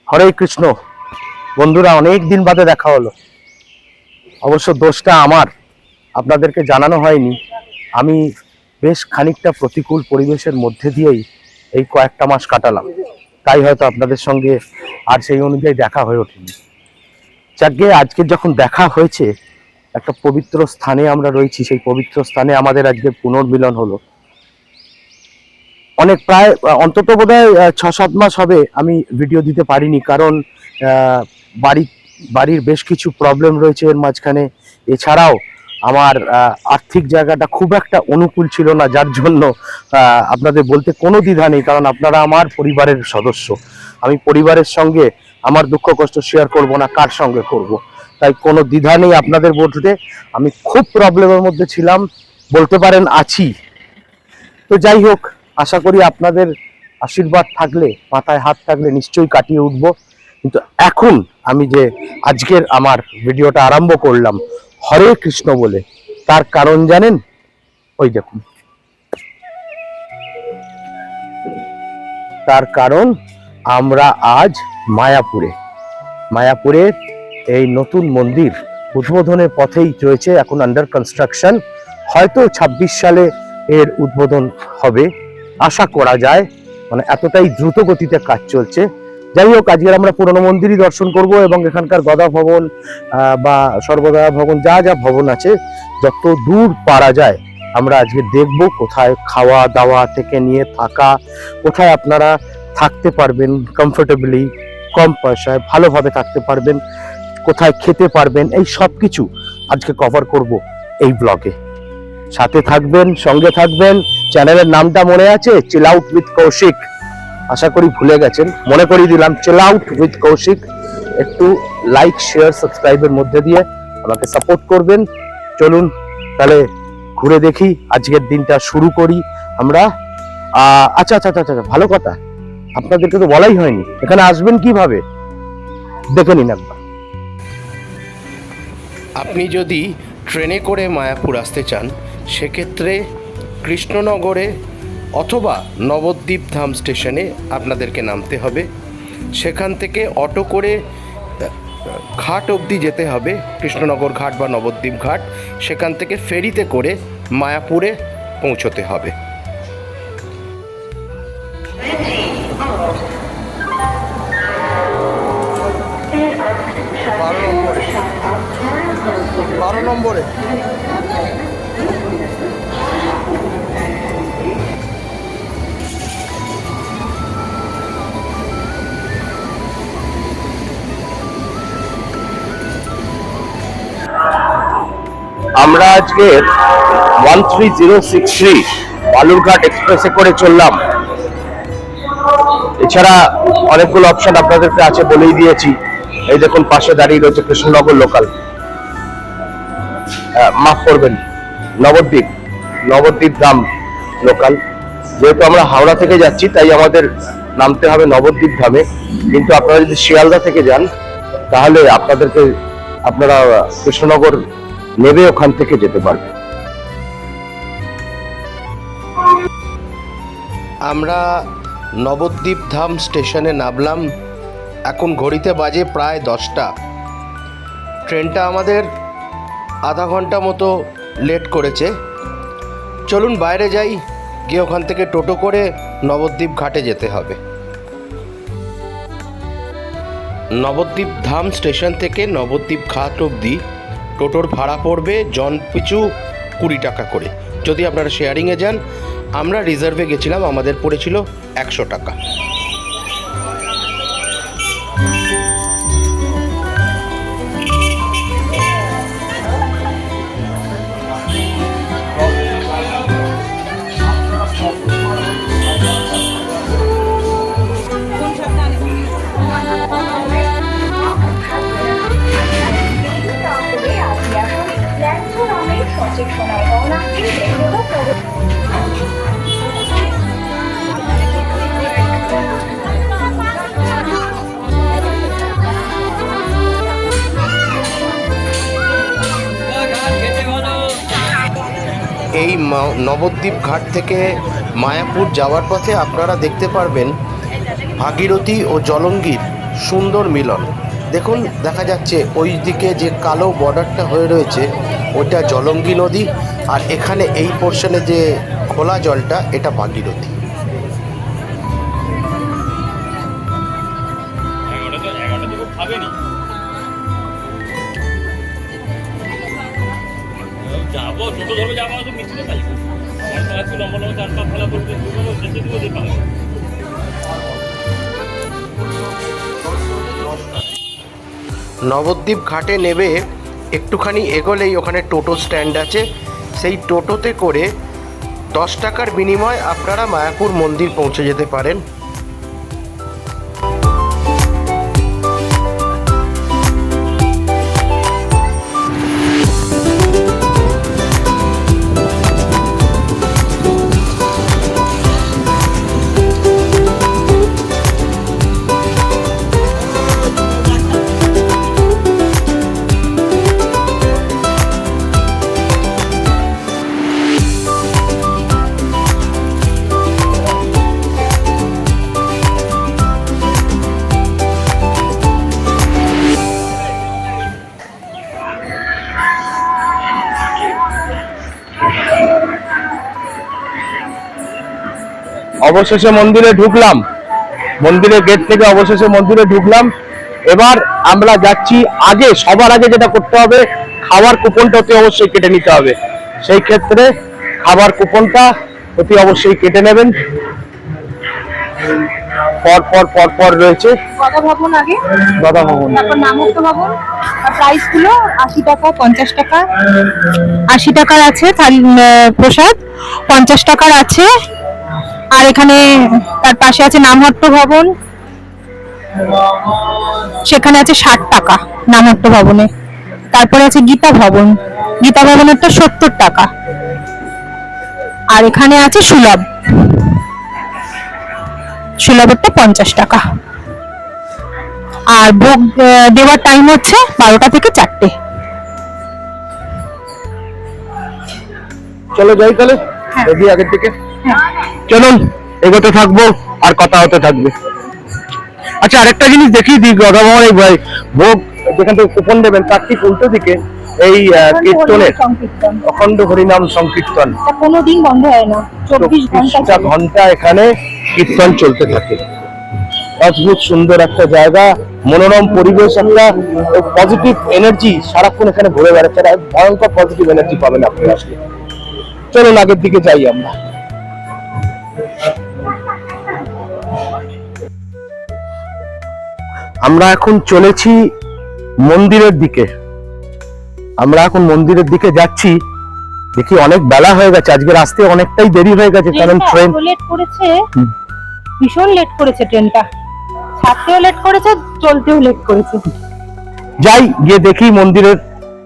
হরে কৃষ্ণ। বন্ধুরা, অনেক দিন বাদে দেখা হলো। অবশ্য দোষটা আমার, আপনাদেরকে জানানো হয়নি। আমি বেশ খানিকটা প্রতিকূল পরিবেশের মধ্যে দিয়েই এই কয়েকটা মাস কাটালাম, তাই হয়তো আপনাদের সঙ্গে আর সেই অনুযায়ী দেখা হয়ে ওঠেনি। যাকে আজকে যখন দেখা হয়েছে, একটা পবিত্র স্থানে আমরা রয়েছি, সেই পবিত্র স্থানে আমাদের আজকে পুনর্মিলন হলো। অনেক প্রায় অন্তত বোধহয় 6-7 মাস হবে আমি ভিডিও দিতে পারিনি, কারণ বাড়ির বেশ কিছু প্রবলেম রয়েছে এর মাঝখানে। এছাড়াও আমার আর্থিক জায়গাটা খুব একটা অনুকূল ছিল না, যার জন্য আপনাদের বলতে কোনো দ্বিধা নেই, কারণ আপনারা আমার পরিবারের সদস্য। আমি পরিবারের সঙ্গে আমার দুঃখ কষ্ট শেয়ার করব না, কার সঙ্গে করব? তাই কোনো দ্বিধা নেই আপনাদের বলতে। আমি খুব প্রবলেমের মধ্যে ছিলাম, বলতে পারেন আছি। তো যাই হোক, আশা করি আপনাদের আশীর্বাদ থাকলে, মাথায় হাত থাকলে নিশ্চয়ই কাটিয়ে উঠব। কিন্তু এখন আমি যে আজকের আমার ভিডিওটা আরম্ভ করলাম হরে কৃষ্ণ বলে, তার কারণ জানেন? ওই দেখুন, তার কারণ আমরা আজ মায়াপুরে এই নতুন মন্দির উদ্বোধনের পথেই রয়েছে, এখন আন্ডার কনস্ট্রাকশন। হয়তো 26 সালে এর উদ্বোধন হবে আশা করা যায়, মানে এতটাই দ্রুত গতিতে কাজ চলছে। যাই হোক, আজকে আমরা পুরনো মন্দিরই দর্শন করব এবং এখানকার গদা ভবন বা সর্বদয়া ভবন, যা যা ভবন আছে, যত দূর পারা যায় আমরা আজকে দেখব। কোথায় খাওয়া দাওয়া থেকে নিয়ে থাকা, কোথায় আপনারা থাকতে পারবেন কমফোর্টেবলি, কম পয়সায় ভালোভাবে থাকতে পারবেন, কোথায় খেতে পারবেন, এই সব কিছু আজকে কভার করব এই ব্লগে। সাথে থাকবেন, সঙ্গে থাকবেন। চ্যানেলের নামটা মনে আছে? চিল আউট উইথ কৌশিক। আশা করি ভুলে গেছেন, মনে করিয়ে দিলাম, চিল আউট উইথ কৌশিক। একটু লাইক শেয়ার সাবস্ক্রাইবের মধ্যে দিয়ে আমাকে সাপোর্ট করবেন। চলুন তাহলে ঘুরে দেখি, আজকের দিনটা শুরু করি আমরা। আচ্ছা, ভালো কথা, আপনাদেরকে তো বলাই হয়নি, এখানে আসবেন কিভাবে দেখে নিন একবার। আপনি যদি ট্রেনে করে মায়াপুর আসতে চান, সেক্ষেত্রে কৃষ্ণনগরে অথবা নবদ্বীপ ধাম স্টেশনে আপনাদেরকে নামতে হবে। সেখান থেকে অটো করে ঘাট অবধি যেতে হবে, কৃষ্ণনগর ঘাট বা নবদ্বীপ ঘাট। সেখান থেকে ফেরিতে করে মায়াপুরে পৌঁছতে হবে। বারো নম্বরে আমরা আজকে 13063 বালুরঘাট এক্সপ্রেসে করে চললাম। এছাড়া অনেকগুলো অপশন আপনাদেরকে আছে, বলেই দিয়েছি। এই দেখুন, পাশে দাঁড়িয়ে রয়েছে কৃষ্ণনগর লোকাল, মাফ করবেন, নবদ্বীপ ধাম লোকাল। যেহেতু আমরা হাওড়া থেকে যাচ্ছি, তাই আমাদের নামতে হবে নবদ্বীপ ধামে। কিন্তু আপনারা যদি শিয়ালদা থেকে যান, তাহলে আপনারা কৃষ্ণনগর নেবে ওখান থেকে যেতে পারবেন। আমরা নবদ্বীপ ধাম স্টেশনে নামলাম। এখন ঘড়িতে বাজে প্রায় 10টা। ট্রেনটা আমাদের আধা ঘন্টা মতো লেট করেছে। চলুন বাইরে যাই, গিয়ে ওখান থেকে টোটো করে নবদ্বীপ ঘাটে যেতে হবে। নবদ্বীপ ধাম স্টেশন থেকে নবদ্বীপ ঘাট অবধি টোটোর ভাড়া পড়বে জন পিছু 20 টাকা করে। যদি আপনারা শেয়ারিংয়ে যান, আমরা রিজার্ভে গেছিলাম, আমাদের পড়েছিল 100 টাকা। এই নবদ্বীপ ঘাট থেকে মায়াপুর যাওয়ার পথে আপনারা দেখতে পারবেন ভাগীরথী ও জলঙ্গির সুন্দর মিলন। দেখুন দেখা যাচ্ছে ওই দিকে যে কালো বর্ডারটা হয়ে রয়েছে ওইটা জলঙ্গি নদী, আর এখানে এই পোর্শনে যে খোলা জলটা এটা ভাগীরথী। যাবো টোটো ধরবে, যাবো তো মিছিলে তাই আমার তো আজকে লম্বা লম্বা 4-5 ফেলা করতে দুটো যেতে দিব দিতে পারে। নবদ্বীপ ঘাটে নেবে একটুখানি এগোলেই ওখানে টোটো স্ট্যান্ড আছে, সেই টোটোতে করে 10 টাকার বিনিময়ে আপনারা মায়াপুর মন্দির পৌঁছে যেতে পারেন। অবশেষে মন্দিরে ঢুকলাম, মন্দিরের গেট থেকে অবশেষে মন্দিরে ঢুকলাম। এবার আমরা যাচ্ছি, সবার আগে যেটা করতে হবে খাবার কুপনটা অতি অবশ্যই কেটে নিতে হবে। সেই ক্ষেত্রে খাবার কুপনটা অতি অবশ্যই কেটে নেবেন। পর রয়েছে গদা ভবন, আগে গদা ভবন, তারপর নামত্ব ভবন। আর প্রাইস গুলো 80 টাকা, 50 টাকা। 80 টাকার আছে প্রসাদ, 50 টাকার আছে। আর এখানে তার পাশে আছে নামহট্ট ভবন, সেখানে আছে 60 টাকা নামহট্ট ভবনে। তারপরে আছে গীতা ভবন, গীতা ভবনেরটা 70 টাকা। আর এখানে আছে সুলভেরটা 50 টাকা। আর ভোগ দেওয়ার টাইম হচ্ছে 12টা থেকে 4টে। চলো যাই তাহলে রেডি আগের থেকে। চলুন এগোতে থাকবো আর কথা হতে থাকবে। আচ্ছা, আরেকটা জিনিস দেখিয়ে দিই, গদা ভবনে ভোগ যেখান থেকে কুপন দেবেন তার ঠিক উল্টো দিকে এই কীর্তনের অখণ্ড হরিনাম সংকীর্তন কোনোদিন বন্ধ হয় না, 24 ঘন্টা এখানে কীর্তন চলতে থাকে। অদ্ভুত সুন্দর একটা জায়গা, মনোরম পরিবেশ, একটা পজিটিভ এনার্জি সারাক্ষণ এখানে ঘুরে বেড়াচ্ছে। ভয়ঙ্কর পজিটিভ এনার্জি পাবেন আপনি আসলে। চলুন আগের দিকে যাই আমরা। আমরা এখন চলেছি মন্দিরের দিকে। যাচ্ছি। দেখি অনেক বেলা হয়ে গেছে, আজকে আসতে অনেকটাই দেরি হয়ে গেছে, কারণ ট্রেন লেট করেছে, ভীষণ লেট করেছে ট্রেনটা। ছাড়তেও লেট করেছে, চলতেও লেট করেছে। যাই গিয়ে দেখি মন্দিরের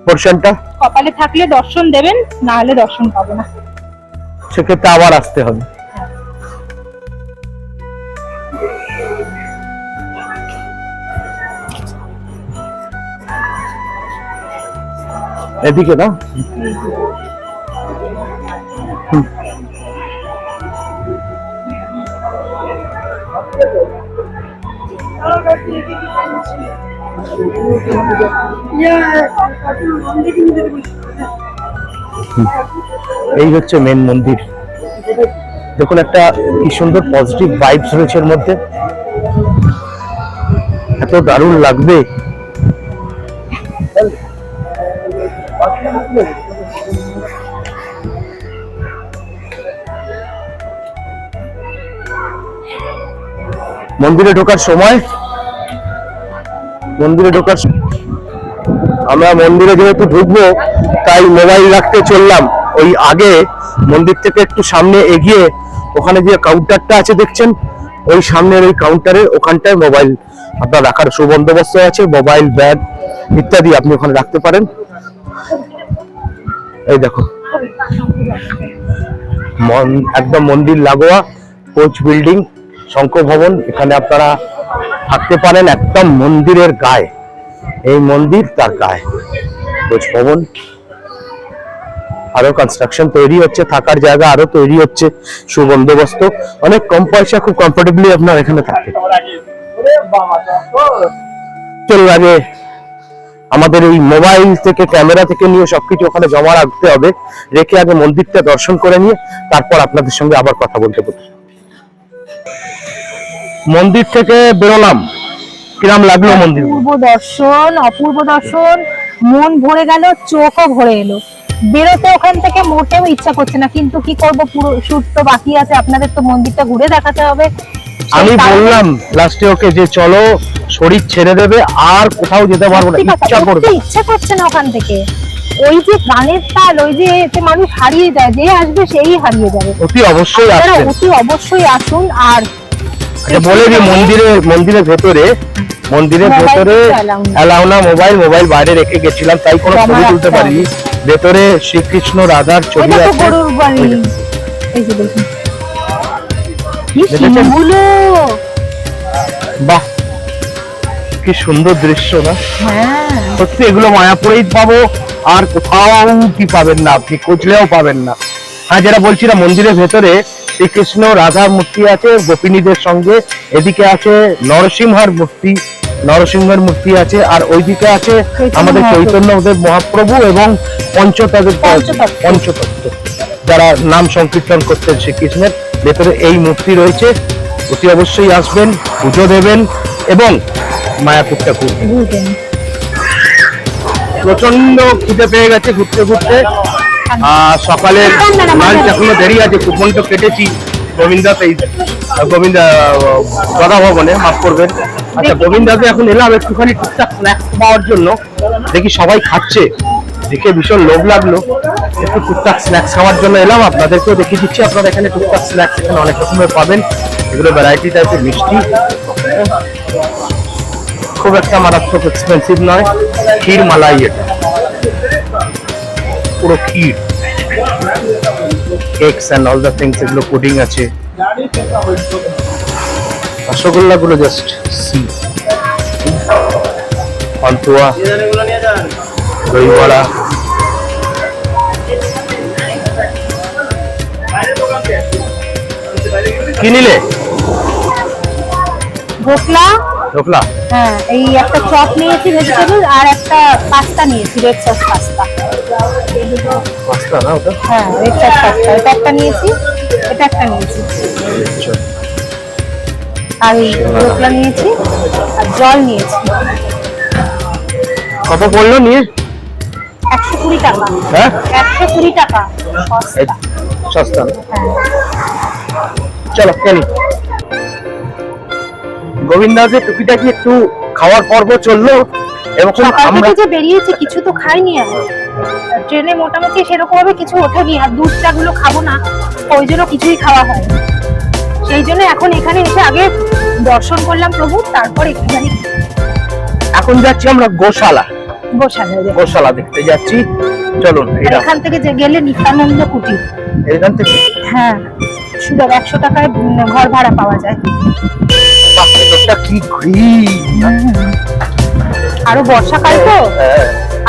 পোর্শনটা। কপালে থাকলে দর্শন দেবেন, না হলে দর্শন পাবে না, সেক্ষেত্রে আবার আসতে হবে। এদিকে না, এই হচ্ছে মেন মন্দির। দেখুন একটা কি সুন্দর পজিটিভ ভাইবস রয়েছে এর মধ্যে, এত দারুণ লাগবে। মন্দিরে ঢোকার সময় আমরা মন্দিরে যেহেতু ঢুকবো তাই মোবাইল রাখতে চললাম। ওই আগে মন্দির থেকে একটু সামনে এগিয়ে ওখানে যে কাউন্টারটা আছে দেখছেন, ওই সামনের ওই কাউন্টারের ওখানটায় মোবাইল আপনার রাখার সুবন্দোবস্ত আছে। মোবাইল, ব্যাগ ইত্যাদি আপনি ওখানে রাখতে পারেন। এই দেখো একদম মন্দির লাগোয়া কোচ বিল্ডিং, শঙ্খ ভবন, এখানে আপনারা থাকতে পারেন একদম মন্দিরের গায়ে। এই মন্দির তার গায়ে কোচ ভবন। আরো কনস্ট্রাকশন তৈরি হচ্ছে, থাকার জায়গা আরো তৈরি হচ্ছে, সুবন্দোবস্ত, অনেক কম পয়সা খুব কমফোর্টেবলি আপনার এখানে থাকে। চলুন আগে আমাদের এই মোবাইল থেকে ক্যামেরা থেকে নিয়ে সবকিছু ওখানে জমা রাখতে হবে, রেখে আগে মন্দিরটা দর্শন করে নিয়ে তারপর আপনাদের সঙ্গে আবার কথা বলতে বলতে। মন্দির থেকে বেরোলাম, কিরাম লাগলো মন্দির? অপূর্ব দর্শন, মন ভরে গেল, চোখও ভরে এলো। বেরোতে ওখান থেকে মোটেও ইচ্ছা করছে না, কিন্তু কি করব, পুরো শুট তো বাকি আছে, আপনাদের তো মন্দিরটা ঘুরে দেখাতে হবে। আমি বললাম লাস্টে ওকে যে চলো, শরীর ছেড়ে দেবে, আর কোথাও যেতে পারবো না, ইচ্ছা করছে না ওখান থেকে। ওই যে গানের তাল, ওই যে এতে মানুষ হারিয়ে যায়, যে আসবে সেই হারিয়ে যাবে। অতি অবশ্যই আসবেন, অতি অবশ্যই আসুন। আর বলে যে মন্দিরের ভেতরে অ্যালাউ না মোবাইল বাইরে রেখে গেছিলাম, তাই কোনো ছবি তুলতে পারিনি। ভেতরে শ্রীকৃষ্ণ রাধার ছবি আছে। বাহ, কি সুন্দর দৃশ্য না? সত্যি এগুলো মায়াপুরেই পাবো, আর কোথাও কি পাবেন না, আপনি খুঁজলেও পাবেন না। হ্যাঁ, যেটা বলছিলাম, মন্দিরের ভেতরে শ্রীকৃষ্ণ রাধার মূর্তি আছে গোপিনীদের সঙ্গে, এদিকে আছে নরসিংহের মূর্তি আছে, আর ওইদিকে আছে আমাদের চৈতন্যদেব মহাপ্রভু এবং পঞ্চতত্ত্ব যারা নাম সংকীর্তন করতেন শ্রীকৃষ্ণের। ভেতরে এই মূর্তি রয়েছে, অতি অবশ্যই আসবেন, পুজো দেবেন এবং মায়াপুরটা ঘুরবেন। প্রচন্ড খিদে পেয়ে গেছে ঘুরতে ঘুরতে। সকালের লাঞ্চ এখনো দেরি আছে, কুপন তো কেটেছি গদা ভবনে, মাফ করবেন। আচ্ছা, গোবিন্দাতে এখন এলাম একটুখানি টুকটাক স্ন্যাক্স পাওয়ার জন্য। দেখি সবাই খাচ্ছে, দেখে ভীষণ লোভ লাগলো, একটু টুকটাক স্ন্যাক্স খাওয়ার জন্য এলাম। আপনাদেরকেও দেখিয়ে দিচ্ছি, আপনারা এখানে টুকটাক স্ন্যাক্স এখানে অনেক রকমের পাবেন। এগুলো ভ্যারাইটি টাইপের মিষ্টি, খুব একটা মারাত্মক এক্সপেন্সিভ নয়। ক্ষীর মালাই, এটা পুরো kheer, cakes and all the things, এগুলো পুডিং আছে। রসগোল্লা গুলো জাস্ট সি, পান্তুয়া, দইবড়া, কি নিলে? ঢোকলা। হ্যাঁ, এই একটা চপ নিয়েছি ভেজিটেবল, আর একটা পাস্তা নিয়েছি, রেড সস পাস্তা। পাস্তা না ওটা? হ্যাঁ, রেড সস পাস্তা। এটা একটা নিয়েছি, এটা একটা নিয়েছি, আর এই ঢোকলা নিয়েছি, আর জল নিয়েছি। কত পড়লো নিয়ে? 120 টাকা। হ্যাঁ, 120 টাকা, সস্তা। হ্যাঁ, চলো কেন, গোবিন্দাজের টুকিটাকি একটু খাওয়ার পর্ব চললো। এবং আমরা যে বেরিয়েছি কিছু তো খাইনি, আর ট্রেনে মোটামুটি সেরকম ভাবে কিছু ওঠেনি, আর দুধ চা গুলো খাবো না, ওই জন্য কিছুই খাওয়া হয়। সেই জন্য এখন এখানে এসে আগে দর্শন করলাম প্রভু, তারপর একটুখানি। এখন যাচ্ছি আমরা গোশালা দেখতে যাচ্ছি। চলুন, এখান থেকে যে গেলে নিত্যানন্দ কুটির, এখান থেকে হ্যাঁ, শুধু 100 টাকায় ঘর ভাড়া পাওয়া যায়। কি গ্রিন, আরো বর্ষাকাল তো,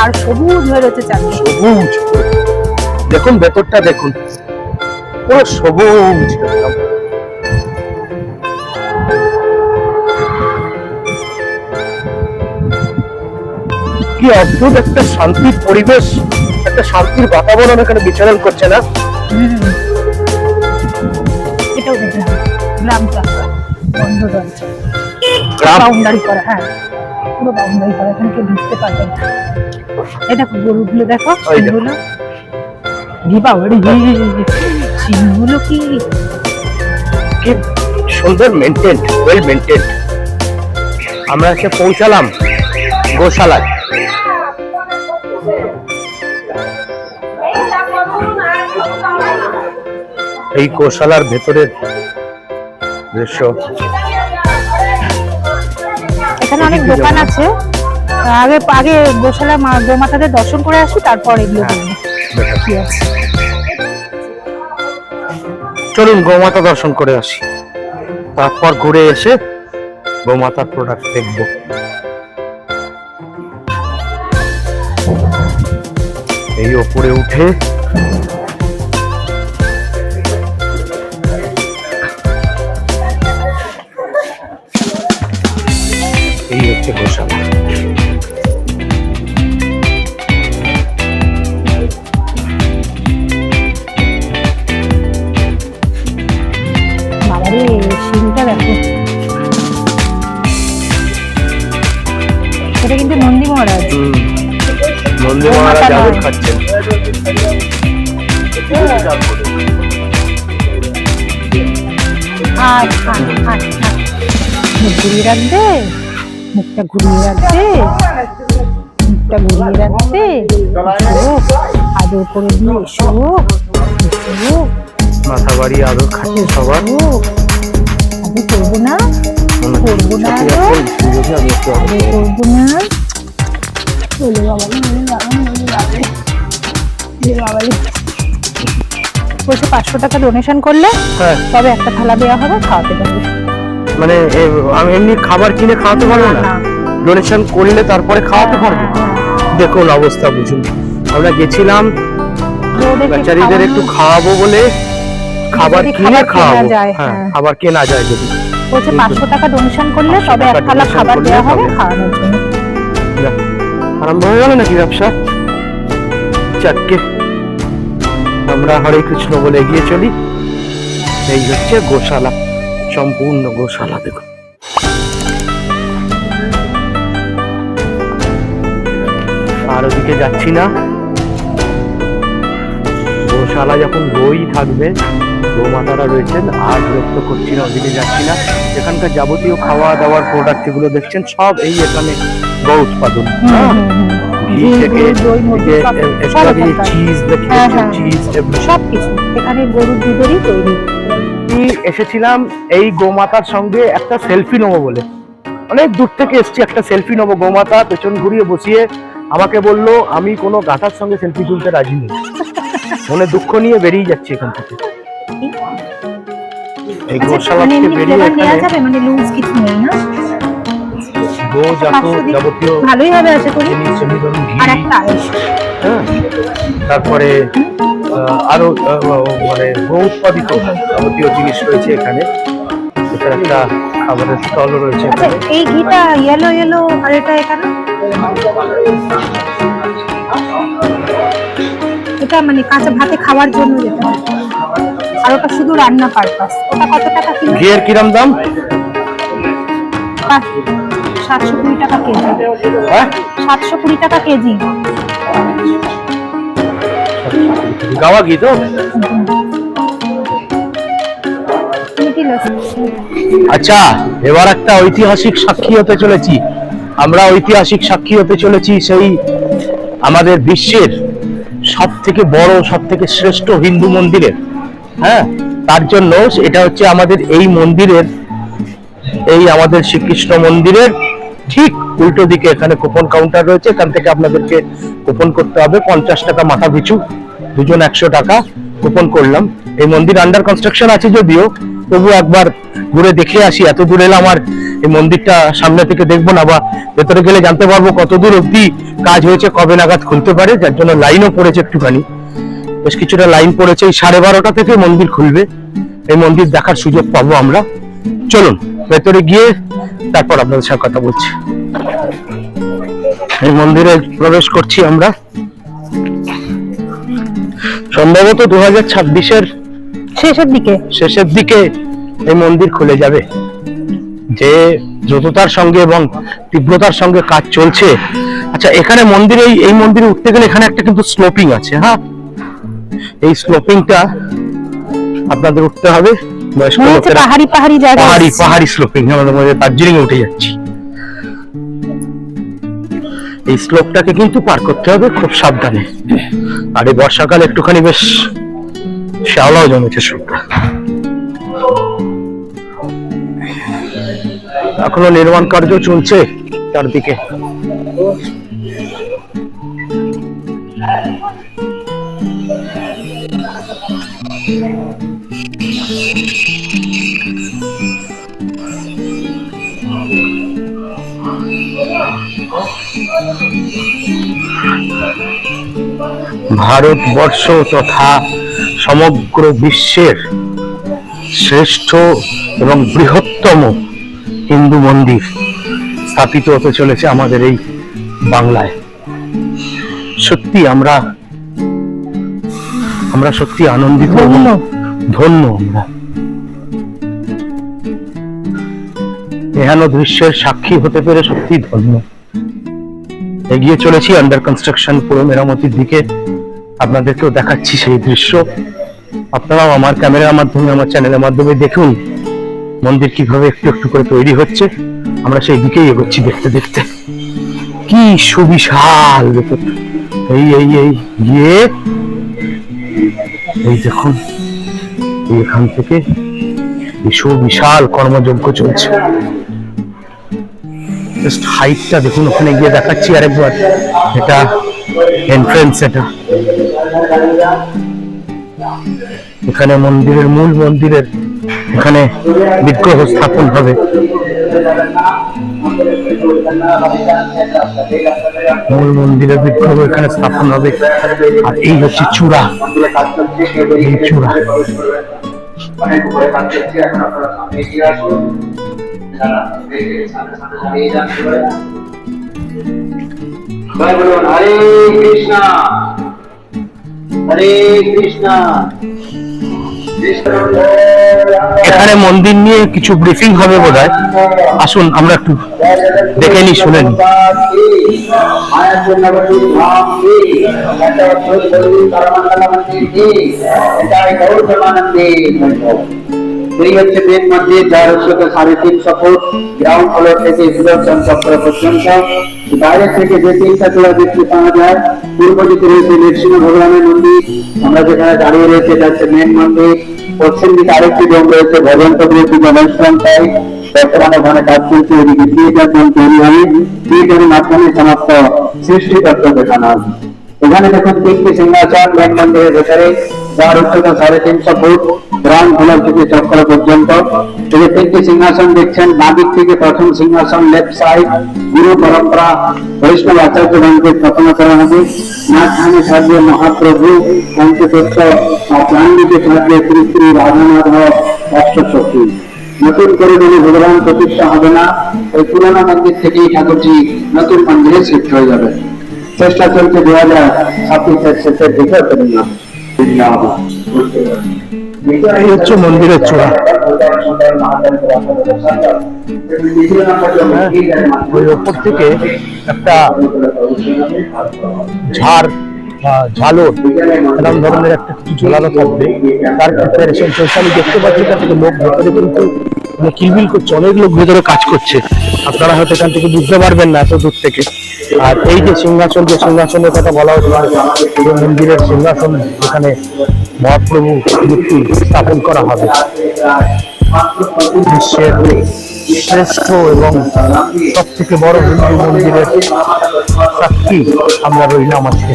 আর সবুজ হয়ে রয়েছে চারদিকে। সবুজ, দেখুন ভেতরটা দেখুন, পুরো সবুজ। কি অদ্ভুত একটা শান্তির পরিবেশ, একটা শান্তির বাতাবরণ এখানে বিচরণ করছে না? এটাও দেখলাম, গ্রামটা বন্ধ রয়েছে, বাউন্ডারি করা। হ্যাঁ, পুরো বাউন্ডারি করা, এখানে কেউ ঢুকতে পারবে না। এই দেখো গরুগুলো, দেখো সিংগুলো, সিংগুলো কি সুন্দর মেনটেন, ওয়েল মেনটেন। আমরা এসে পৌঁছালাম গোশালায়। এই গোশালার ভেতরের দৃশ্য। এখানে অনেক দোকান আছে, আগে গোশালা গোমাতাদের দর্শন করে আসি, তারপর এগুলো কি আছে। চলুন গোমাতা দর্শন করে আসি, তারপর ঘুরে এসে গোমাতার প্রোডাক্ট দেখবো। এই ওপরে উঠে হচ্ছে গোশালা। বাবারে সিঁড়িটা দেখো, এটা কিন্তু নন্দী মহারাজ। নন্দী মহারাজ আদর খাচ্ছেন। মুখ ঘুরিয়ে রাখবে, মুখটা ঘুরিয়ে রাখবে, মুখটা ঘুরিয়ে রাখবে। আদর করে দিয়ে এসো, এসো। মাথা বাড়িয়ে আদর খাচ্ছে সবার। আদর করবো না, করবো না, আদর করবো না। বলে বাবা, বলছে 500 টাকা ডোনেশন করলে তবে একটা থালা দেওয়া হবে, খাওয়াতে পারবে। মানে আমি এমনি খাবার কিনে খাওয়াতে পারবো না, ডোনেশন করলে তারপরে খাওয়াতে পারবো। দেখুন অবস্থা বুঝুন, আমরা গেছিলাম বেচারিদের একটু খাওয়াবো বলে, খাবার কিনে খাওয়াবো। হ্যাঁ, খাবার কেনা যায় যদি। বলছে 500 টাকা ডোনেশন করলে তবে এক থালা খাবার দেওয়া হবে খাওয়ানোর জন্য। আরম্ভ হয়ে গেল নাকি ব্যবসা? চারটে আমরা হরে কৃষ্ণ বলে এগিয়ে চলি। এই হচ্ছে গোশালা, সম্পূর্ণ গোশালা। দেখুন আর ওদিকে যাচ্ছি না, গোশালা যখন গই থাকবে, গোমাতারা রয়েছেন, আর বিরক্ত করছি না, ওদিকে যাচ্ছি না। এখানকার যাবতীয় খাওয়া দাওয়ার প্রোডাক্ট যেগুলো দেখছেন সব এই এখানে গো উৎপাদন। ঘি থেকে চিজ, সবকিছু এখানে গরুর দুধেরই তৈরি। এসেছিলাম এই গোমাতার সঙ্গে একটা সেলফি নেবো বলে, অনেক দূর থেকে এসেছি, একটা সেলফি নেবো। গোমাতা পেছন ঘুরিয়ে বসিয়ে আমাকে বললো আমি কোনো গাধার সঙ্গে সেলফি তুলতে রাজি নেই। মনে দুঃখ নিয়ে বেরিয়ে যাচ্ছি এখান থেকে। এই গোশালা থেকে বেরিয়ে এখানে মানে লুজ কিছু নেই না, গো যাবতীয় ভালোই হবে আশা করি। আর একটা হ্যাঁ, তারপরে আরো মানে গো উৎপাদিত যাবতীয় জিনিস রয়েছে এখানে। এটা একটা খাবারের স্টল রয়েছে। এই ঘিটা ইয়েলো ইয়েলো, আর এটা এখানে এটা মানে কাঁচা ভাতে খাওয়ার জন্য যেটা, আর ওটা শুধু রান্না পারপাস। ওটা কত টাকা কিলো? ঘিয়ের কিরম দাম? 720 টাকা কেজি। 720 টাকা কেজি। গাওয়া ঘি তো? আচ্ছা, এবার একটা ঐতিহাসিক সাক্ষী হতে চলেছি আমরা। ঐতিহাসিক সাক্ষী হতে চলেছি সেই আমাদের বিশ্বের সব থেকে বড়, সব থেকে শ্রেষ্ঠ হিন্দু মন্দিরের। হ্যাঁ, তার জন্য এটা হচ্ছে আমাদের এই মন্দিরের, এই আমাদের শ্রীকৃষ্ণ মন্দিরের ঠিক উল্টো দিকে এখানে কুপন কাউন্টার রয়েছে। এখান থেকে আপনাদেরকে কুপন করতে হবে 50 টাকা মাথা পিছু, দুজন 100 টাকা কুপন করলাম। এই মন্দির আন্ডার কনস্ট্রাকশন আছে যদিও, তবু একবার ঘুরে দেখে আসি। এত দূর এলাম, আর এই মন্দিরটা সামনে থেকে দেখবো না, বা ভেতরে গেলে জানতে পারবো কত দূর অব্দি কাজ হয়েছে, কবে নাগাদ খুলতে পারে। যার জন্য লাইনও পড়েছে একটুখানি, বেশ কিছুটা লাইন পড়েছে। এই 12:30টা থেকে মন্দির খুলবে, এই মন্দির দেখার সুযোগ পাবো আমরা। চলুন ভেতরে গিয়ে তারপর আপনাদের সাথে কথা বলছি। এই মন্দিরে প্রবেশ করছি আমরা। সম্ভবত 2026-এর শেষের দিকে এই মন্দির খুলে যাবে। যে দ্রুততার সঙ্গে এবং তীব্রতার সঙ্গে কাজ চলছে। আচ্ছা, এখানে মন্দিরে এই মন্দিরে উঠতে গেলে এখানে একটা কিন্তু স্লোপিং আছে। হ্যাঁ, এই স্লোপিংটা আপনাদের উঠতে হবে। পাহাড়ি স্লোপিং, আমাদের দার্জিলিং উঠে যাচ্ছি। এই স্লোপটাকে কিন্তু পার করতে হবে খুব সাবধানে। আর এই বর্ষাকালে একটুখানি বেশ শ্যাওলাও জমেছে স্লোপটা। এখনো নির্মাণ কার্য চলছে চারদিকে। ভারতবর্ষ তথা সমগ্র বিশ্বের শ্রেষ্ঠ এবং বৃহত্তম হিন্দু মন্দির স্থাপিত হতে চলেছে আমাদের এই বাংলায়। সত্যি আমরা সত্যি আনন্দিত এবং ধন্য। আমরা এহেন দৃশ্যের সাক্ষী হতে পেরে সত্যি ধন্য। এগিয়ে চলেছি আন্ডার কনস্ট্রাকশন পুরো মেরামতির দিকে, আপনাদেরকেও দেখাচ্ছি সেই দৃশ্য। আপনারাও আমার ক্যামেরার মাধ্যমে, আমার চ্যানেলের মাধ্যমে দেখুন মন্দির কিভাবে একটু একটু করে তৈরি হচ্ছে। আমরা সেই দিকেই এগোচ্ছি দেখতে দেখতে। কি সুবিশাল দেখুন, এই এই এই গিয়ে এই দেখুন এখান থেকে সুবিশাল কর্মযজ্ঞ চলছে। জাস্ট হাইটটা দেখুন, ওখানে গিয়ে দেখাচ্ছি আরেকবার। এটা এন্ট্রেন্স, এটা এখানে মন্দিরের মূল মন্দিরের এখানে বিগ্রহ স্থাপন হবে। মূল মন্দিরের বিগ্রহ এখানে স্থাপন হবে। আর এই হচ্ছে চূড়া, এই চূড়া। হরে কৃষ্ণ হরে কৃষ্ণ। এখানে মন্দির নিয়ে কিছু ব্রিফিং হবে বোধহয়। আসুন আমরা একটু দেখে নি, শুনে নি। এই হচ্ছে মেন মন্দির, যার উচ্চতা 350 ফুট। গ্রাউন্ড ফ্লোর থেকে সুদর্শন চক্র পর্যন্ত বাইরে থেকে যে তিনটা চূড়া দেখতে পাওয়া যায়। পূর্ব দিকে রয়েছে নৃসিংহ ভগবানের মন্দির, আমরা যেখানে দাঁড়িয়ে রয়েছে এটা হচ্ছে মেন মন্দির। পশ্চিম দিকে আরেকটি ডোম রয়েছে ভজন কমিটি জনশ্রম সাইট, বর্তমানে ওখানে কাজ চলছে। এদিকে থিয়েটার ডোম তৈরি হবে, থিয়েটারের মাধ্যমে সমস্ত সৃষ্টি তত্ত্ব দেখানো হবে। এখানে দেখুন তিনটি সিংহাসন মেন মন্দিরের ভেতরে, যার উচ্চতা 350 ফুট। গ্রাউন্ড ফ্লোর থেকে চক্র পর্যন্ত এই যে তিনটি সিংহাসন দেখছেন, বাঁদিক থেকে প্রথম সিংহাসন লেফট সাইড গুরু পরম্পরা বৈষ্ণব আচার্যগণকে স্থাপনা করা হবে। মাঝখানে থাকবে মহাপ্রভু পঞ্চতত্ত্ব, আর ডান দিকে থাকবে শ্রী শ্রী রাধানাথ অষ্টশক্তি। নতুন করে যদি ভগবান প্রতিষ্ঠা হবে না, ওই পুরোনো মন্দির থেকেই ঠাকুরজি নতুন মন্দিরে শিফট হয়ে যাবে। চেষ্টা চলছে 2026 শেষের দিকে এই হচ্ছে মন্দিরের চূড়া। ওই ওপর থেকে একটা ঝালর এরকম ধরনের একটা কিছু ঝোলানো থাকবে, তার প্রিপারেশন চলছে। আমি দেখতে পাচ্ছি এখান থেকে লোক ভেতরে কিন্তু কিলবিল করছে, অনেক লোক ভেতরে কাজ করছে। আপনারা হয়তো এখান থেকে বুঝতে পারবেন না এত দূর থেকে। আর এই যে সিংহাসন, যে সিংহাসনের কথা বলা হচ্ছে, মন্দিরের সিংহাসন, যেখানে মহাপ্রভু মূর্তি স্থাপন করা হবে। বিশ্বের শ্রেষ্ঠ এবং সব থেকে বড় হিন্দু মন্দিরের সাক্ষী আমরা রইলাম আজকে।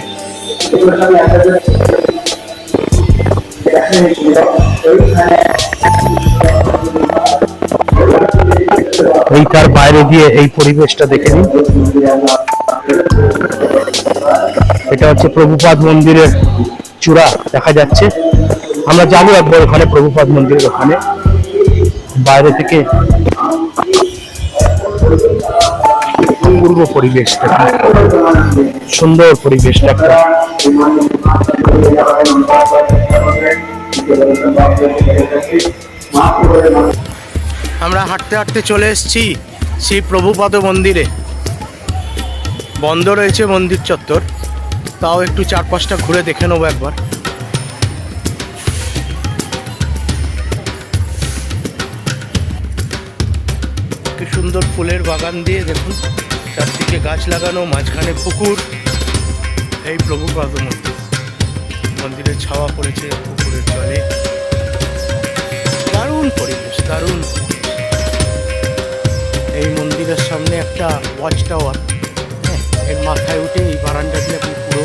এই তার বাইরে দিয়ে এই পরিবেশটা দেখে নিন। এটা হচ্ছে প্রভুপাদ মন্দিরের চূড়া দেখা যাচ্ছে। আমরা যাবো একবার ওখানে, প্রভুপাদ মন্দিরের ওখানে। বাইরে থেকে পূর্ব পরিবেশ, সুন্দর পরিবেশটা একটা। আমরা হাঁটতে হাঁটতে চলে এসেছি শ্রী প্রভুপাদ মন্দিরে। বন্ধ রয়েছে মন্দির চত্বর, তাও একটু চারপাশটা ঘুরে দেখে নেবো একবার। কি সুন্দর ফুলের বাগান দিয়ে দেখুন, চারদিকে গাছ লাগানো, মাঝখানে পুকুর। এই প্রভুপাদ মন্দির, মন্দিরের ছাওয়া পড়েছে পুকুরের জলে। দারুণ পরিবেশ, দারুণ। এই মন্দিরের সামনে একটা ওয়াচ টাওয়ার, এর মাথায় উঠে এই বারান্দা দিয়ে আপনি পুরো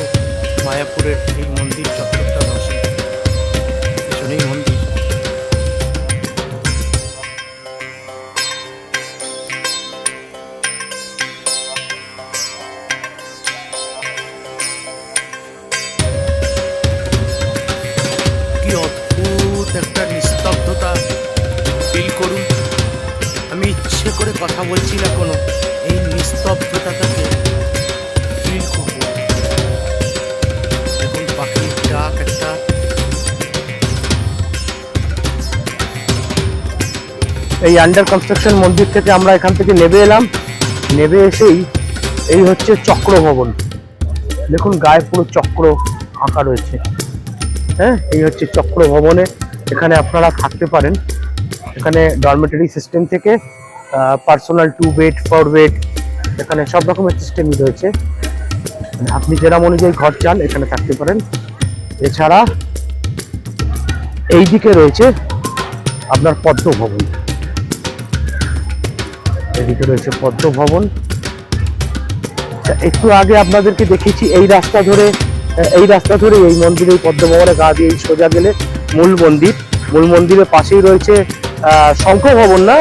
মায়াপুরের এই মন্দির চত্বরটা দর্শন করেন। পেছনেই মন্দির। কি অদ্ভুত একটা নিস্তব্ধতা ফিল করুন। আমি ইচ্ছে করে কথা বলছি না কোনো, এই নিস্তব্ধতাটাকে ফিল করব। দেখুন পাখির ডাক একটা, এই আন্ডার কনস্ট্রাকশন মন্দির থেকে আমরা এখান থেকে নেমে এলাম। নেমে এসেই এই হচ্ছে চক্র ভবন। দেখুন গায়ে পুরো চক্র আঁকা রয়েছে। হ্যাঁ, এই হচ্ছে চক্র ভবনে, এখানে আপনারা থাকতে পারেন। এখানে ডরমেটরি সিস্টেম থেকে পার্সোনাল 2 বেড 4 বেড, এখানে সব রকমের সিস্টেমই রয়েছে। মানে আপনি যেরকম অনুযায়ী ঘর চান এখানে থাকতে পারেন। এছাড়া এই দিকে রয়েছে আপনার পদ্ম ভবন, এদিকে রয়েছে পদ্ম ভবন। একটু আগে আপনাদেরকে দেখিয়েছি এই রাস্তা ধরে এই মন্দিরে, এই পদ্ম ভবনে গা দিয়ে সোজা গেলে মূল মন্দির। মূল মন্দিরের পাশেই রয়েছে শঙ্খ ভবন, না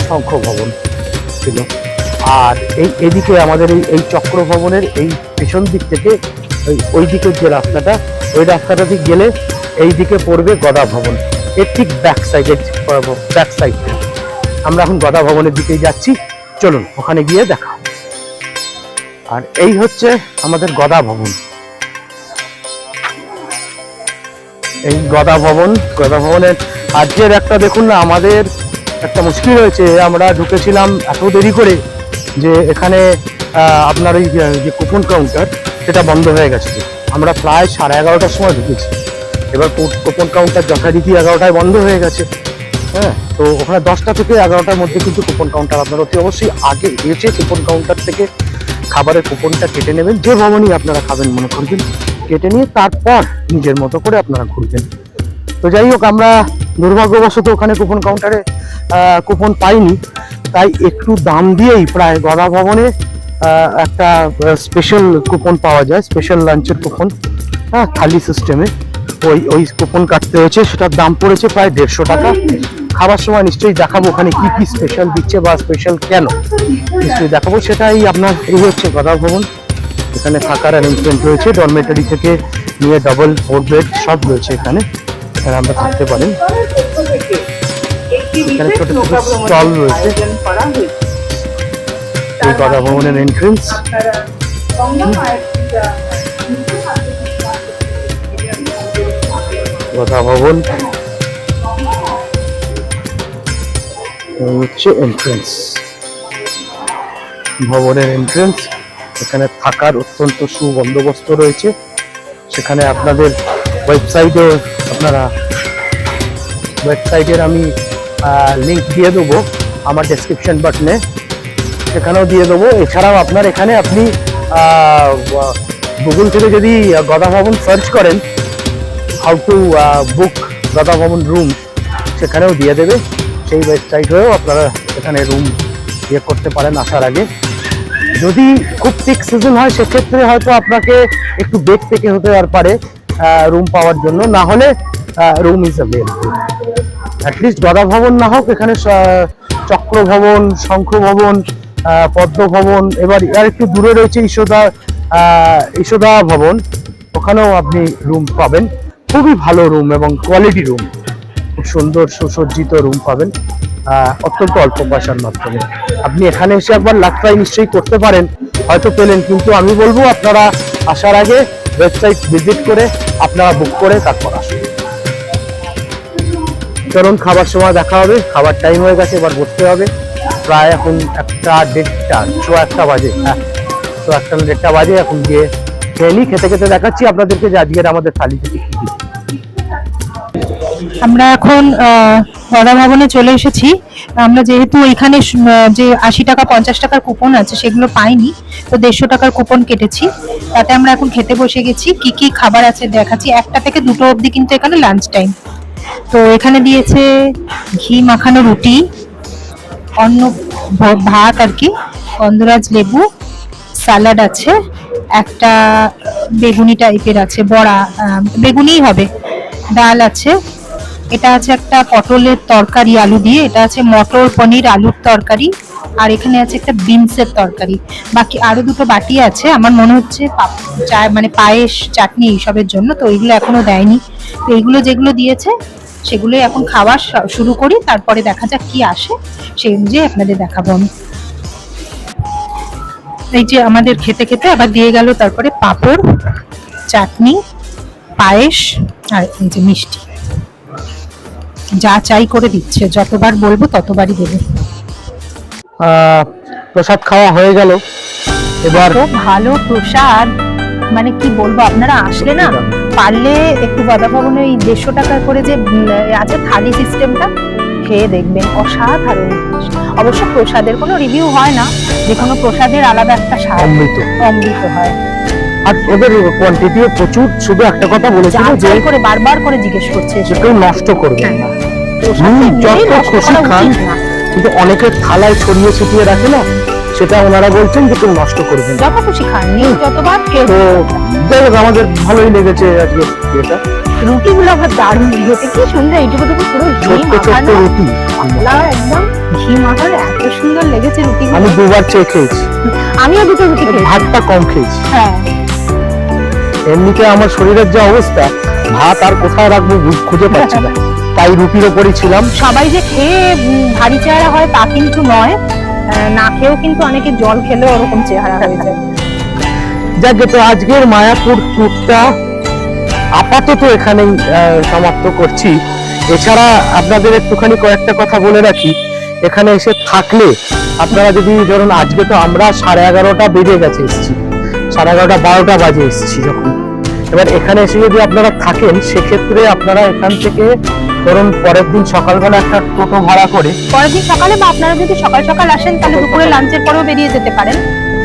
শঙ্খ ভবন ছিল। আর এদিকে আমাদের এই চক্র ভবনের এই পেছন দিক থেকে ওই দিকের যে রাস্তাটা, ওই রাস্তাটা দিয়ে গেলে এই দিকে পড়বে গদা ভবন। এর ঠিক ব্যাক সাইড। আমরা এখন গদা ভবনের দিকেই যাচ্ছি, চলুন ওখানে গিয়ে দেখা। আর এই হচ্ছে আমাদের গদা ভবন। এই গদা ভবনের আজকের একটা দেখুন না, আমাদের একটা মুশকিল হয়েছে। আমরা ঢুকেছিলাম এত দেরি করে যে এখানে আপনার ওই যে কুপন কাউন্টার সেটা বন্ধ হয়ে গেছে। আমরা প্রায় 11:30টার সময় ঢুকেছি। এবার কুপন কাউন্টার যথারীতি 11টায় বন্ধ হয়ে গেছে। হ্যাঁ, তো ওখানে 10টা থেকে 11টার মধ্যে কিন্তু কুপন কাউন্টার, আপনারা অতি অবশ্যই আগে এসে কুপন কাউন্টার থেকে খাবারের কুপনটা কেটে নেবেন। যে ভবনই আপনারা খাবেন মনে করবেন, কেটে নিয়ে তারপর নিজের মতো করে আপনারা ঘুরবেন। তো যাই হোক, আমরা দুর্ভাগ্যবশত ওখানে কুপন কাউন্টারে কুপন পাইনি, তাই একটু দাম দিয়েই প্রায় গদা ভবনে একটা স্পেশাল কুপন পাওয়া যায়, স্পেশাল লাঞ্চের কুপন, হ্যাঁ, থালি সিস্টেমে। ওই কুপন কাটতে হয়েছে, সেটার দাম পড়েছে প্রায় 150 টাকা। খাবার সময় নিশ্চয়ই দেখাবো ওখানে কি কি স্পেশাল দিচ্ছে বা স্পেশাল কেন, নিশ্চয়ই দেখাবো। সেটাই আপনার এই হচ্ছে গদা ভবন। এখানে থাকার অ্যারেঞ্জমেন্ট রয়েছে, ডরমেটরি থেকে নিয়ে ডাবল 4 বেড সব রয়েছে এখানে আমরা থাকতে পারেন। এখানে ছোট ছোট স্টল রয়েছে। এই গদা ভবনের এন্ট্রেন্স। গদা ভবন হচ্ছে এন্ট্রেন্স, ভবনের এন্ট্রেন্স। এখানে থাকার অত্যন্ত সুবন্দোবস্ত রয়েছে। সেখানে আপনাদের ওয়েবসাইটের আমি লিঙ্ক দিয়ে দেবো আমার ডেসক্রিপশন বাটনে, সেখানেও দিয়ে দেবো। এছাড়াও আপনার এখানে আপনি গুগল থেকে যদি গদা ভবন সার্চ করেন, হাউ টু বুক গদা ভবন রুম, সেখানেও দিয়ে দেবে। সেই ওয়েবসাইট হয়েও আপনারা এখানে রুম ইয়ে করতে পারেন আসার আগে। যদি খুব পিক সিজন হয় সেক্ষেত্রে হয়তো আপনাকে একটু বেগ থেকে হতে পারে রুম পাওয়ার জন্য, না হলে রুম ইজ অ্যাভেলেবল। অ্যাটলিস্ট গদা ভবন না হোক, এখানে চক্র ভবন, শঙ্খ ভবন, পদ্ম ভবন, এবার আর একটু দূরে রয়েছে ঈশদা ভবন, ওখানেও আপনি রুম পাবেন। খুবই ভালো রুম এবং কোয়ালিটি রুম, খুব সুন্দর সুসজ্জিত রুম পাবেন অত্যন্ত অল্প পয়সার মাধ্যমে। আপনি এখানে এসে একবার লাক ট্রাই নিশ্চয়ই করতে পারেন, হয়তো পেলেন, কিন্তু আমি বলবো আপনারা আসার আগে ওয়েবসাইট ভিজিট করে আপনারা বুক করে তারপর আসুন। চলুন খাবার সময় দেখা হবে। খাবার টাইম হয়ে গেছে, এবার বসতে হবে। প্রায় এখন 1:30 বাজে। হ্যাঁ, 1:30 বাজে। এখন গিয়ে খেয়ে নিই। খেতে খেতে দেখাচ্ছি আপনাদেরকে যে আজকের আমাদের থালি থেকে কি কি। আমরা এখন গদা ভবনে চলে এসেছি। আমরা যেহেতু এখানে যে 80 টাকা 50 টাকার কুপন আছে সেগুলো পাইনি, তো 150 টাকার কুপন কেটেছি। তাতে আমরা এখন খেতে বসে গেছি। কি কি খাবার আছে দেখাচ্ছি। 1টা থেকে 2টো অবধি কিন্তু এখানে লাঞ্চ টাইম। তো এখানে দিয়েছে ঘি মাখানো রুটি, অন্য ভাত আর কি, গন্ধরাজ লেবু, স্যালাড আছে, একটা বেগুনি টাইপের আছে, বড়া বেগুনিই হবে, ডাল আছে, এটা আছে একটা পটলের তরকারি আলু দিয়ে, এটা আছে মটর পনির আলুর তরকারি, আর এখানে আছে একটা বিনসের তরকারি। বাকি আরো 2টো বাটি আছে, আমার মনে হচ্ছে মানে পায়েস চাটনি এইসবের জন্য, তো এইগুলো এখনো দেয়নি। তো এইগুলো যেগুলো দিয়েছে সেগুলোই এখন খাওয়া শুরু করি, তারপরে দেখা যাক কি আসে সেই অনুযায়ী আপনাদের দেখাবো আমি। এই যে আমাদের খেতে খেতে আবার দিয়ে গেল তারপরে পাঁপড়, চাটনি, পায়েস আর এই যে মিষ্টি। যা চাই করে দিচ্ছে, যতবার বলবো ততবারই দেবে। প্রসাদ খাওয়া হয়ে গেল, এবার তো ভালো প্রসাদ, মানে কি বলবো, আপনারা আসলে না পারলে একটু গদা ভবনে ওই 150 টাকা করে যে আছে থালি সিস্টেমটা খেয়ে দেখবেন, অসাধারণ। অবশ্য প্রসাদের কোনো রিভিউ হয় না, যে কোনো প্রসাদের আলাদা একটা স্বাদ, অমৃত। অমৃত হয়। আর ওদের কোয়ান্টিটিও প্রচুর। শুধু একটা কথা বলেছিল যে যাচাই করে বারবার করে জিজ্ঞেস করছে যে কেউ নষ্ট করবেন না, প্রসাদ এমনিতেই যত নষ্ট খুশি করা খান, উচিত না। কিন্তু অনেকের থালায় ছড়িয়ে ছিটিয়ে রাখে না, সেটা ওনারা বলছেন যে কেউ নষ্ট করবেন না। যত খুশি খান, নিয়ে যতবার কেউ। তো যাই হোক, আমাদের ভালোই লেগেছে আজকে এটা। রুটিগুলো আবার দারুণ লেগেছে, কি সুন্দর, এইটুকু পুরো ঘি ছোট্ট ছোট্ট মাখানো, রুটি, পাতলা একদম ঘি মাখানো, এত সুন্দর লেগেছে রুটিগুলো। আমি দুবার চেয়ে খেয়েছি, আমিও দুটো রুটি খেয়েছি। ভাতটা কম খেয়েছি। হ্যাঁ, এমনিতে আমার শরীরের যে অবস্থা, ভাত আর কোথায় রাখবো খুঁজে পাচ্ছি না, তাই রুটির ওপরই ছিলাম। সবাই যে খেয়ে ভারী চেহারা হয় তা কিন্তু নয়, না খেয়েও কিন্তু অনেকে জল খেলেও ওরকম চেহারা হয়ে যায়। যাকে, তো আজকের মায়াপুর ট্যুরটা আপাতত এখানেই সমাপ্ত করছি। এছাড়া আপনাদের একটুখানি কয়েকটা কথা বলে রাখি, এখানে এসে থাকলে আপনারা যদি ধরুন, আজকে তো আমরা 11:30 বেজে গেছে এসেছি, 11:30 12টা বাজে এসেছি যখন। এবার এখানে এসে যদি আপনারা থাকেন, সেক্ষেত্রে আপনারা এখান থেকে ধরুন পরের দিন সকালবেলা একটা টোটো ভাড়া করে, পরের দিন সকালে বা আপনারা যদি সকাল সকাল আসেন তাহলে দুপুরে লাঞ্চের পরেও বেরিয়ে যেতে পারেন,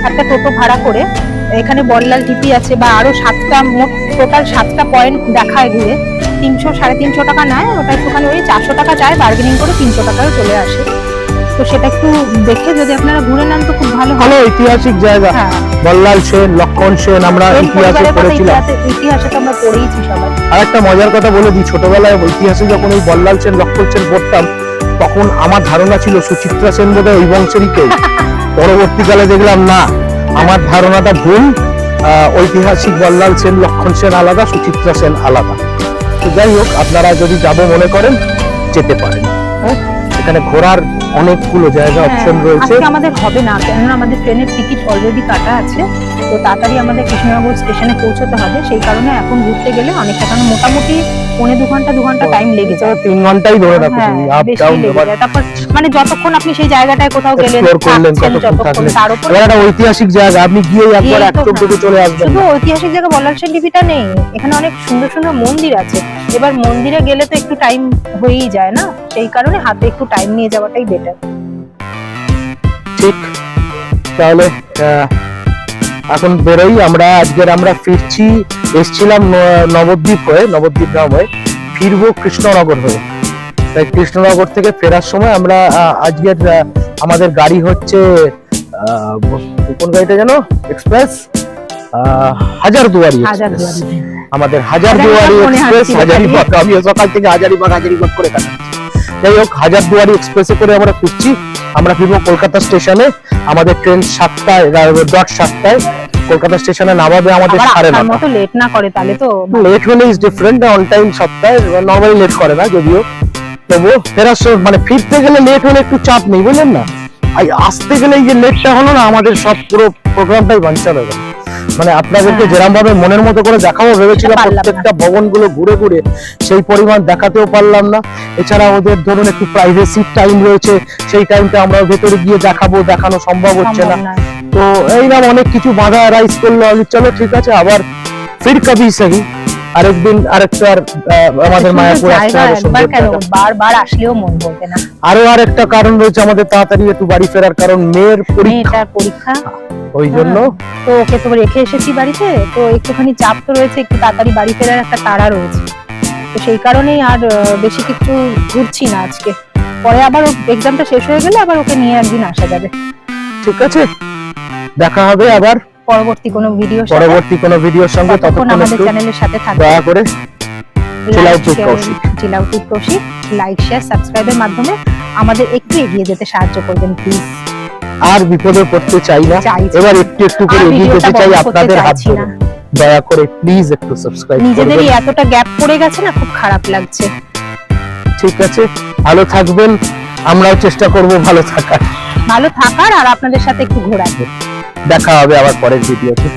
একটা টোটো ভাড়া করে। এখানে বল্লাল টিপি আছে, বা আরো 7টা, মোট টোটাল 7টা পয়েন্ট দেখায় ঘুরে। 300 350 টাকা নেয়, ওটা একটুখানি ওই 400 টাকা চায়, বার্গেনিং করে 300 টাকাও চলে আসে। তো সেটা একটু দেখে যদি আপনারা ঘুরে নেন তো খুব ভালো হয়। ভালো ঐতিহাসিক জায়গা। হ্যাঁ, বল্লাল সেন, লক্ষণ সেন, আমরা সেন ইতিহাসে পরিবারের কথা, পড়েছিলাম। ইতিহাসে তো আমরা পড়েইছি সবাই। আর একটা মজার কথা বলে দিই, ছোটবেলায় ইতিহাসে যখন ওই বল্লাল সেন, লক্ষণ সেন পড়তাম, তখন আমার ধারণা ছিল সুচিত্রা সেন বোধহয় ওই বংশেরই কেউ। পরবর্তীকালে দেখলাম না, আমার ধারণাটা ভুল। ঐতিহাসিক বল্লাল সেন, লক্ষণ সেন আলাদা, সুচিত্রা সেন আলাদা। তো যাই হোক, আপনারা যদি যাব মনে করেন যেতে পারেন। হ্যাঁ, এখানে ঘোরার অনেকগুলো জায়গা অপশন রয়েছে। আজকে আমাদের হবে না, কেননা আমাদের ট্রেনের টিকিট অলরেডি কাটা আছে, তো তাড়াতাড়ি আমাদের কৃষ্ণনগর স্টেশনে পৌঁছতে হবে। সেই কারণে এখন ঘুরতে গেলে অনেকটা, কারণ মোটামুটি 2.5 ঘন্টা টাইম লেগে যায়। 3 ঘন্টাই ধরে রাখো তুমি, হ্যাঁ, আপ বেশি ডাউন লেগে যায়। তারপর মানে যতক্ষণ আপনি সেই জায়গাটায় কোথাও গেলেন, এক্সপ্লোর করলেন, থাকছেন কতক্ষণ যতক্ষণ, থাকলেন। তার উপর এবার একটা ঐতিহাসিক জায়গা, আপনি গিয়ে একবার গিয়েই এক তো চোখ দেখে চলে আসবেন শুধু না। ঐতিহাসিক জায়গা বল্লাল সেন টিভিটা নেই, এখানে অনেক সুন্দর সুন্দর মন্দির আছে। এবার মন্দিরে গেলে তো একটু টাইম হয়েই যায় না, সেই কারণে হাতে একটু টাইম নিয়ে যাওয়াটাই বেটার। ঠিক, তাহলে এখন বেরোই আমরা। আমরা ফিরছি, এসছিলাম নবদ্বীপ হয়ে, নবদ্বীপ গ্রাম হয়ে, ফিরবো কৃষ্ণনগর হয়ে। তাই কৃষ্ণনগর থেকে ফেরার সময় আমরা আজকের আমাদের গাড়ি হচ্ছে কোন গাড়িটা যেন, এক্সপ্রেস হাজারদুয়ারি এক্সপ্রেস। আমাদের হাজারদুয়ারি এক্সপ্রেস, হাজারিবাগ। আমিও সকাল থেকে হাজারিবাগ করে কাটাচ্ছি। যাই হোক, হাজারদুয়ারি এক্সপ্রেসে করে আমরা ফিরছি। আমরা ফিরবো কলকাতা স্টেশনে। আমাদের ট্রেন 7টায় কলকাতা স্টেশনে নামাবে আমাদের 9:30। মতো লেট না করে তাহলে তো। লেট হলে ইজ ডিফারেন্ট, অন টাইম সপ্তাহে নরমালি লেট করে না, যদিও তবুও ফেরার মানে ফিরতে গেলে লেট হলে একটু চাপ নেই, বুঝলেন না। আসতে গেলে এই যে লেটটা হলো না, আমাদের সব পুরো প্রোগ্রামটাই বাঞ্চাল হয়ে গেল। মানে আপনাদেরকে যেরকম ভাবে মনের মতো করে দেখাবো ভেবেছিলাম, প্রত্যেকটা ভবনগুলো ঘুরে ঘুরে সেই পরিমাণ দেখাতেও পারলাম না। এছাড়া ওদের ধরুন একটু প্রাইভেসি টাইম রয়েছে, সেই টাইমটা আমরা ভেতরে গিয়ে দেখানো সম্ভব হচ্ছে না। তো এইরকম অনেক কিছু বাধা রাইজ করলো। চলো ঠিক আছে, আবার ফির কবি সহি, আরেকদিন আরেকটা আমাদের মায়াপুর আসতে হবে। সুন্দর জায়গা, বারবার আসলেও মন বলবে না। আরো আরেকটা কারণ রয়েছে আমাদের তাড়াতাড়ি একটু বাড়ি ফেরার কারণ, মেয়ের পরীক্ষা, ওই জন্য। তো ওকে তো রেখে এসেছি বাড়িতে, তো একটুখানি চাপ তো রয়েছে, একটু তাড়াতাড়ি বাড়ি ফেরার একটা তাড়া রয়েছে। তো সেই কারণেই আর বেশি কিছু ঘুরছি না আজকে। পরে আবার এক্সামটা শেষ হয়ে গেলে আবার ওকে নিয়ে একদিন আসা যাবে। ঠিক আছে, দেখা হবে আবার পরবর্তী কোনো ভিডিওর সঙ্গে। ততক্ষণ আমাদের চ্যানেলের সাথে থাকবে। দয়া করে চিলাউটুর কৌশিক লাইক শেয়ার সাবস্ক্রাইবের মাধ্যমে আমাদের একটু এগিয়ে যেতে সাহায্য করবেন প্লিজ। আর বিপদে পড়তে চাই না, এবার একটু করে এগিয়ে যেতে চাই আপনাদের হাত ধরে। দয়া করে প্লিজ একটু সাবস্ক্রাইব করবেন। নিজেদেরই এতটা গ্যাপ পড়ে গেছে না, খুব খারাপ লাগছে। ঠিক আছে, ভালো থাকবেন, আমরাও চেষ্টা করব ভালো থাকার। ভালো থাকার আর আপনাদের সাথে একটু ঘোরার। দেখা হবে আবার পরের ভিডিওতে।